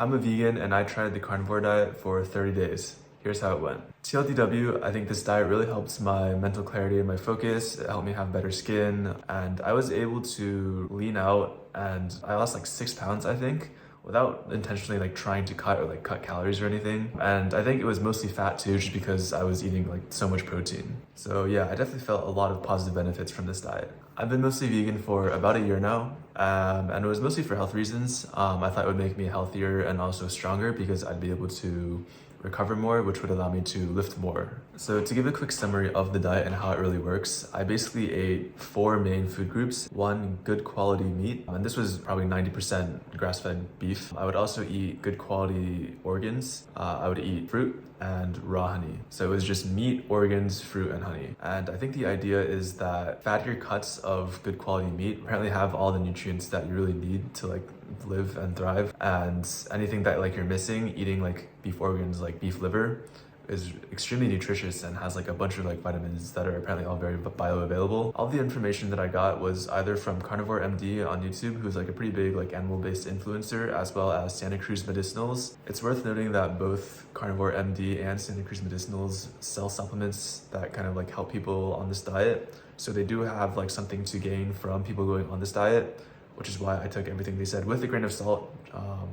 I'm a vegan and I tried the carnivore diet for 30 days. Here's how it went. TLDW, I think this diet really helps my mental clarity and my focus. It helped me have better skin, and I was able to lean out, and I lost like 6 pounds, I think, without intentionally like trying to cut or like cut calories or anything. And I think it was mostly fat too, just because I was eating like so much protein. So yeah, I definitely felt a lot of positive benefits from this diet. I've been mostly vegan for about a year now, and it was mostly for health reasons. I thought it would make me healthier and also stronger because I'd be able to recover more, which would allow me to lift more. So to give a quick summary of the diet and how it really works, I basically ate 4 main food groups. One, good quality meat, and this was probably 90% grass-fed beef. I would also eat good quality organs. I would eat fruit and raw honey. So it was just meat, organs, fruit, and honey. And I think the idea is that fattier cuts of good quality meat apparently have all the nutrients that you really need to like live and thrive, and anything that like you're missing, eating like beef organs like beef liver is extremely nutritious and has like a bunch of like vitamins that are apparently all very bioavailable. All the information that I got was either from Carnivore MD on YouTube, who's like a pretty big like animal-based influencer, as well as Santa Cruz Medicinals. It's worth noting that both Carnivore MD and Santa Cruz Medicinals sell supplements that kind of like help people on this diet. So they do have like something to gain from people going on this diet, which is why I took everything they said with a grain of salt.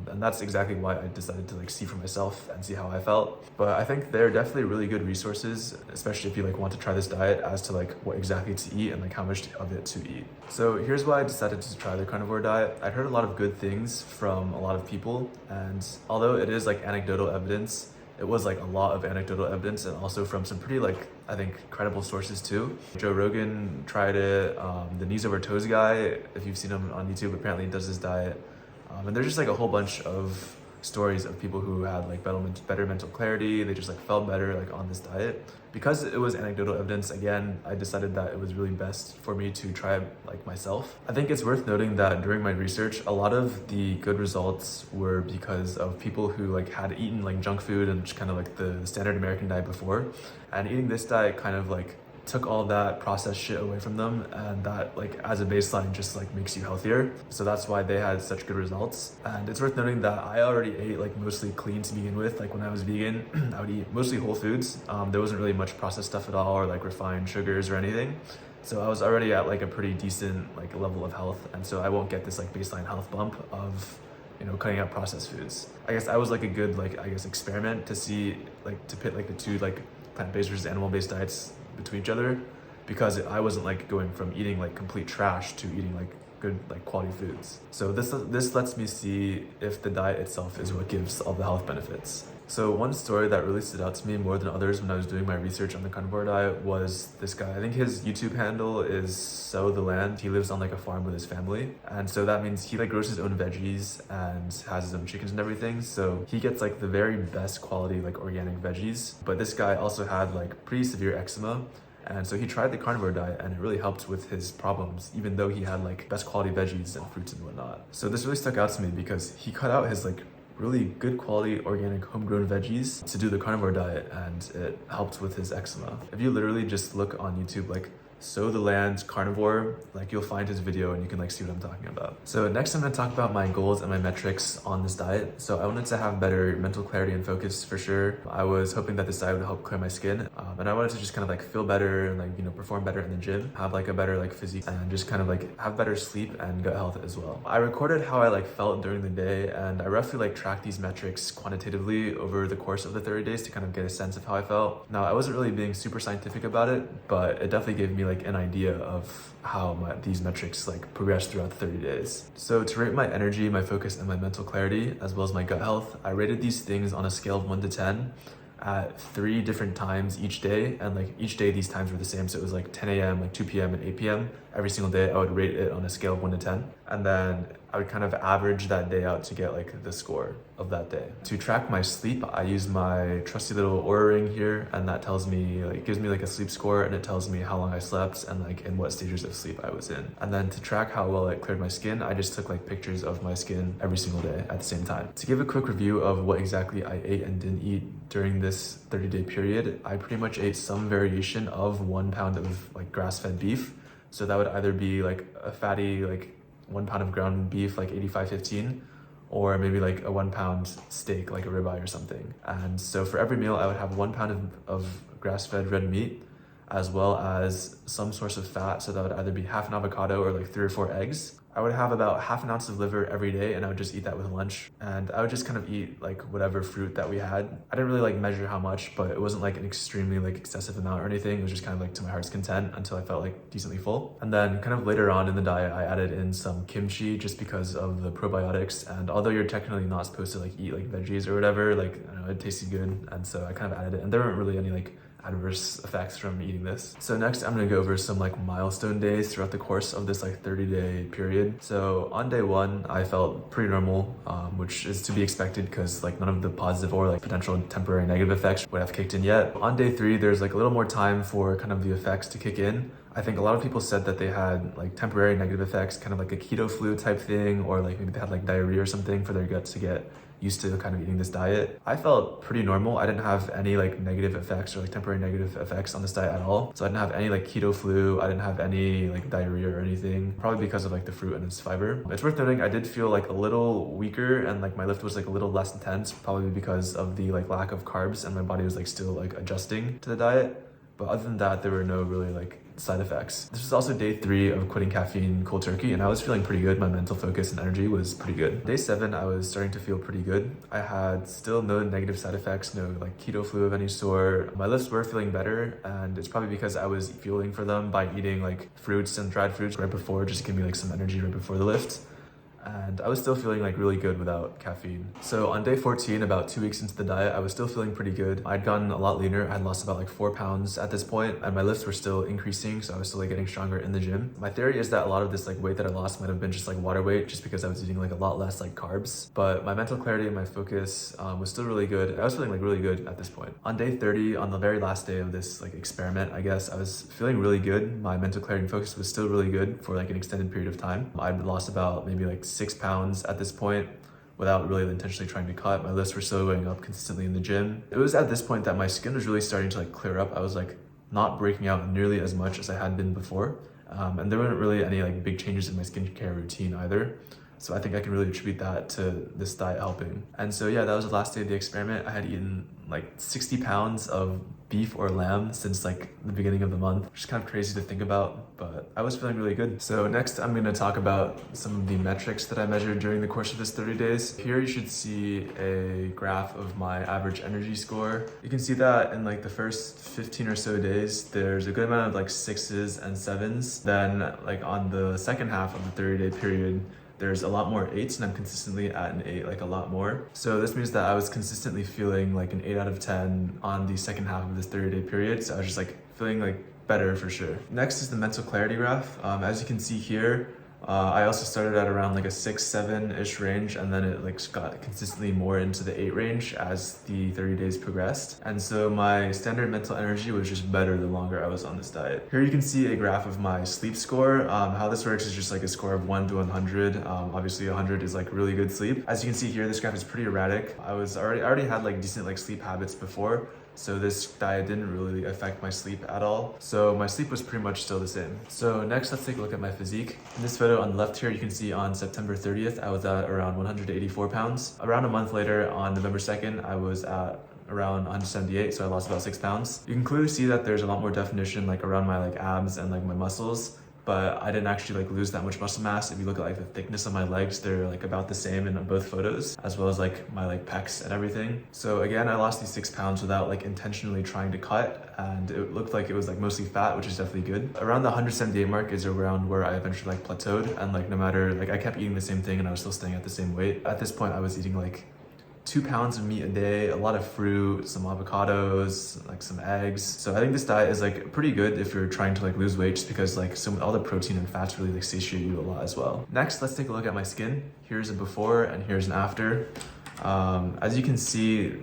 And that's exactly why I decided to like see for myself and see how I felt. But I think they're definitely really good resources, especially if you like want to try this diet, as to like what exactly to eat and like how much of it to eat. So here's why I decided to try the carnivore diet. I'd heard a lot of good things from a lot of people, and although it is like anecdotal evidence, it was like a lot of anecdotal evidence, and also from some pretty like, I think, credible sources too. Joe Rogan tried it, the knees over toes guy, if you've seen him on YouTube, apparently does this diet. And there's just like a whole bunch of stories of people who had like better mental clarity. They just like felt better like on this diet. Because it was anecdotal evidence, again, I decided that it was really best for me to try it like myself. I think it's worth noting that during my research, a lot of the good results were because of people who like had eaten like junk food and just kind of like the standard American diet before. And eating this diet kind of like took all that processed shit away from them, and that like as a baseline just like makes you healthier. So that's why they had such good results. And it's worth noting that I already ate like mostly clean to begin with. Like when I was vegan, I would eat mostly whole foods. There wasn't really much processed stuff at all, or like refined sugars or anything. So I was already at like a pretty decent like level of health, and so I won't get this like baseline health bump of, you know, cutting out processed foods. I guess I was like a good like, I guess, experiment to see like to pit like the two like plant-based versus animal-based diets between each other, because I wasn't like going from eating like complete trash to eating like good like quality foods. So this lets me see if the diet itself is what gives all the health benefits. So one story that really stood out to me more than others when I was doing my research on the carnivore diet was this guy. I think his YouTube handle is Sow the Land. He lives on like a farm with his family, and so that means he like grows his own veggies and has his own chickens and everything. So he gets like the very best quality like organic veggies. But this guy also had like pretty severe eczema, and so he tried the carnivore diet, and it really helped with his problems, even though he had like best quality veggies and fruits and whatnot. So this really stuck out to me because he cut out his like really good quality organic homegrown veggies to do the carnivore diet, and it helped with his eczema. If you literally just look on YouTube like Sow the Land Carnivore, like you'll find his video and you can like see what I'm talking about. So next I'm going to talk about my goals and my metrics on this diet. So I wanted to have better mental clarity and focus for sure. I was hoping that this diet would help clear my skin, and I wanted to just kind of like feel better and like, you know, perform better in the gym, have like a better like physique, and just kind of like have better sleep and gut health as well. I recorded how I like felt during the day, and I roughly like tracked these metrics quantitatively over the course of the 30 days to kind of get a sense of how I felt. Now I wasn't really being super scientific about it, but it definitely gave me like an idea of how these metrics like progress throughout the 30 days. So to rate my energy, my focus, and my mental clarity, as well as my gut health, I rated these things on a scale of 1 to 10 at 3 different times each day, and like each day these times were the same. So it was like 10 a.m., like 2 p.m. and 8 p.m. every single day. I would rate it on a scale of 1 to 10, and then I would kind of average that day out to get like the score of that day. To track my sleep, I use my trusty little Oura ring here, and that tells me like, gives me like a sleep score, and it tells me how long I slept and like in what stages of sleep I was in. And then to track how well it cleared my skin, I just took like pictures of my skin every single day at the same time. To give a quick review of what exactly I ate and didn't eat during this 30-day period, I pretty much ate some variation of 1 pound of like grass-fed beef. So that would either be like a fatty like 1 pound of ground beef, like 85/15, or maybe like a 1 pound steak, like a ribeye or something. And so for every meal, I would have 1 pound of grass-fed red meat, as well as some source of fat. So that would either be half an avocado or like 3 or 4 eggs. I would have about half an ounce of liver every day, and I would just eat that with lunch. And I would just kind of eat like whatever fruit that we had. I didn't really like measure how much, but it wasn't like an extremely like excessive amount or anything. It was just kind of like to my heart's content until I felt like decently full. And then kind of later on in the diet, I added in some kimchi just because of the probiotics. And although you're technically not supposed to like eat like veggies or whatever, like, I don't know, it tasted good. And so I kind of added it, and there weren't really any like adverse effects from eating this. So next I'm gonna go over some like milestone days throughout the course of this like 30-day period. So on day 1, I felt pretty normal, which is to be expected because like none of the positive or like potential temporary negative effects would have kicked in yet. On day 3, there's like a little more time for kind of the effects to kick in. I think a lot of people said that they had like temporary negative effects, kind of like a keto flu type thing, or like maybe they had like diarrhea or something for their guts to get used to kind of eating this diet. I felt pretty normal. I didn't have any like negative effects or like temporary negative effects on this diet at all. So I didn't have any like keto flu. I didn't have any like diarrhea or anything, probably because of like the fruit and its fiber. It's worth noting I did feel like a little weaker, and like my lift was like a little less intense, probably because of the like lack of carbs, and my body was like still like adjusting to the diet. But other than that, there were no really like side effects. This was also day 3 of quitting caffeine cold turkey, and I was feeling pretty good. My mental focus and energy was pretty good. Day 7, I was starting to feel pretty good. I had still no negative side effects, no like keto flu of any sort. My lifts were feeling better, and it's probably because I was fueling for them by eating like fruits and dried fruits right before, just to give me like some energy right before the lift. And I was still feeling like really good without caffeine. So on day 14, about 2 weeks into the diet, I was still feeling pretty good. I'd gotten a lot leaner. I had lost about like 4 pounds at this point, and my lifts were still increasing, so I was still like getting stronger in the gym. My theory is that a lot of this like weight that I lost might have been just like water weight, just because I was eating like a lot less like carbs. But my mental clarity and my focus was still really good. I was feeling like really good at this point. On day 30, on the very last day of this like experiment, I guess, I was feeling really good. My mental clarity and focus was still really good for like an extended period of time. I'd lost about maybe like 6 pounds at this point without really intentionally trying to cut. My lifts were still going up consistently in the gym. It was at this point that my skin was really starting to like clear up. I was like not breaking out nearly as much as I had been before. And there weren't really any like big changes in my skincare routine either. So I think I can really attribute that to this diet helping. And so yeah, that was the last day of the experiment. I had eaten like 60 pounds of beef or lamb since like the beginning of the month, which is kind of crazy to think about, but I was feeling really good. So next I'm gonna talk about some of the metrics that I measured during the course of this 30 days. Here you should see a graph of my average energy score. You can see that in like the first 15 or so days, there's a good amount of like 6s and 7s. Then like on the second half of the 30-day period, there's a lot more 8s, and I'm consistently at an 8, like a lot more. So this means that I was consistently feeling like an 8 out of 10 on the second half of this 30-day period. So I was just like feeling like better for sure. Next is the mental clarity graph. As you can see here, I also started at around like a 6-7-ish range, and then it like got consistently more into the 8 range as the 30 days progressed. And so my standard mental energy was just better the longer I was on this diet. Here you can see a graph of my sleep score. How this works is just like a score of 1 to 100. Obviously 100 is like really good sleep. As you can see here, this graph is pretty erratic. I already had like decent like sleep habits before, so this diet didn't really affect my sleep at all. So my sleep was pretty much still the same. So next, let's take a look at my physique. In this photo on the left here, you can see on September 30th, I was at around 184 pounds. Around a month later, on November 2nd, I was at around 178, so I lost about 6 pounds. You can clearly see that there's a lot more definition like around my like abs and like my muscles, but I didn't actually like lose that much muscle mass. If you look at like the thickness of my legs, they're like about the same in both photos, as well as like my like pecs and everything. So again, I lost these 6 pounds without like intentionally trying to cut, and it looked like it was like mostly fat, which is definitely good. Around the 178 mark is around where I eventually like plateaued, and like no matter, like I kept eating the same thing and I was still staying at the same weight. At this point, I was eating like 2 pounds of meat a day, a lot of fruit, some avocados, like some eggs. So I think this diet is like pretty good if you're trying to like lose weight, just because like all the protein and fats really like satiate you a lot as well. Next, let's take a look at my skin. Here's a before and here's an after. As you can see,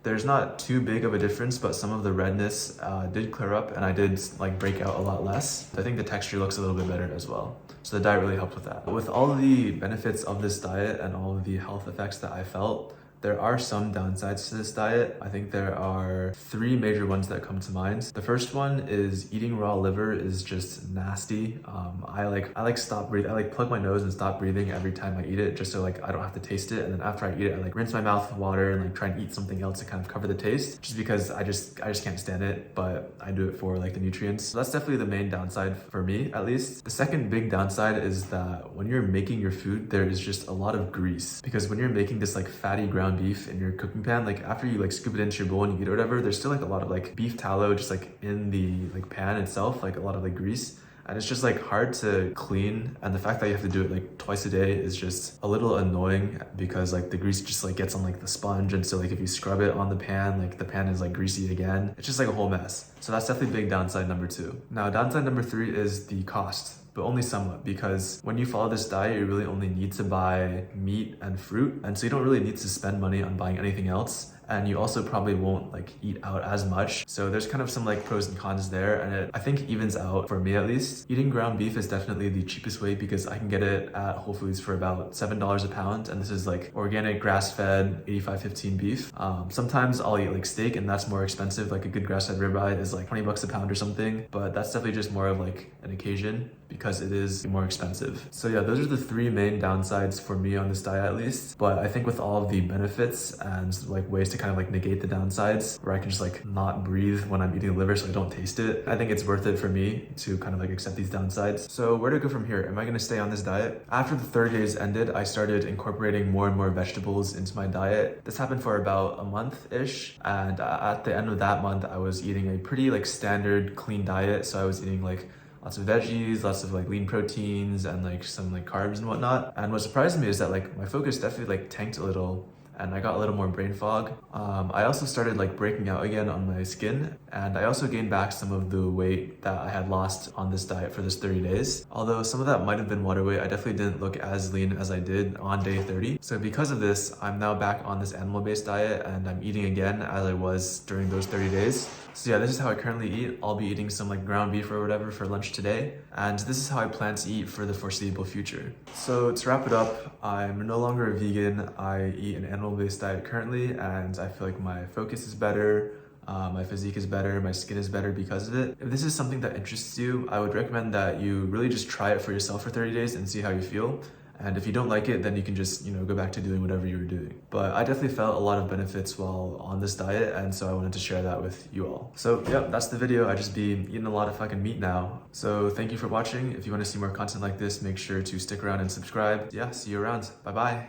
there's not too big of a difference, but some of the redness did clear up, and I did like break out a lot less. I think the texture looks a little bit better as well. So the diet really helped with that. But with all of the benefits of this diet and all of the health effects that I felt, There are some downsides to this diet. I think there are 3 major ones that come to mind. The first one is eating raw liver is just nasty. I like stop breathing. I like plug my nose and stop breathing every time I eat it, just so like I don't have to taste it. And then after I eat it, I like rinse my mouth with water and like try and eat something else to kind of cover the taste, just because I just can't stand it, but I do it for like the nutrients. So that's definitely the main downside for me, at least. The second big downside is that when you're making your food, there is just a lot of grease, because when you're making this like fatty ground beef in your cooking pan, like after you like scoop it into your bowl and you eat it or whatever, there's still like a lot of like beef tallow just like in the like pan itself, like a lot of like grease. And it's just like hard to clean, and the fact that you have to do it like twice a day is just a little annoying, because like the grease just like gets on like the sponge, and so like if you scrub it on the pan, like the pan is like greasy again. It's just like a whole mess. So that's definitely big downside number 2. Now downside number 3 is the cost, but only somewhat, because when you follow this diet, you really only need to buy meat and fruit, and so you don't really need to spend money on buying anything else. And you also probably won't like eat out as much. So there's kind of some like pros and cons there, and it I think evens out for me at least. Eating ground beef is definitely the cheapest way, because I can get it at Whole Foods for about $7 a pound, and this is like organic grass-fed 85-15 beef. Sometimes I'll eat like steak, and that's more expensive. Like a good grass-fed ribeye is like 20 bucks a pound or something, but that's definitely just more of like an occasion, because it is more expensive. So yeah, those are the 3 main downsides for me on this diet at least. But I think with all of the benefits and like ways to kind of like negate the downsides, where I can just like not breathe when I'm eating liver so I don't taste it, I think it's worth it for me to kind of like accept these downsides. So where to go from here? Am I gonna stay on this diet? After the 30 days ended, I started incorporating more and more vegetables into my diet. This happened for about a month-ish, and at the end of that month, I was eating a pretty like standard clean diet. So I was eating like lots of veggies, lots of like lean proteins, and like some like carbs and whatnot. And what surprised me is that like my focus definitely like tanked a little, and I got a little more brain fog. I also started like breaking out again on my skin, and I also gained back some of the weight that I had lost on this diet for this 30 days. Although some of that might have been water weight, I definitely didn't look as lean as I did on day 30. So because of this, I'm now back on this animal-based diet, and I'm eating again as I was during those 30 days. So yeah, this is how I currently eat. I'll be eating some like ground beef or whatever for lunch today, and this is how I plan to eat for the foreseeable future. So to wrap it up, I'm no longer a vegan. I eat an animal-based diet currently, and I feel like my focus is better, my physique is better, my skin is better because of it. If this is something that interests you, I would recommend that you really just try it for yourself for 30 days and see how you feel. And if you don't like it, then you can just, go back to doing whatever you were doing. But I definitely felt a lot of benefits while on this diet, and so I wanted to share that with you all. So yeah, that's the video. I just be eating a lot of fucking meat now. So thank you for watching. If you want to see more content like this, make sure to stick around and subscribe. Yeah, see you around. Bye-bye.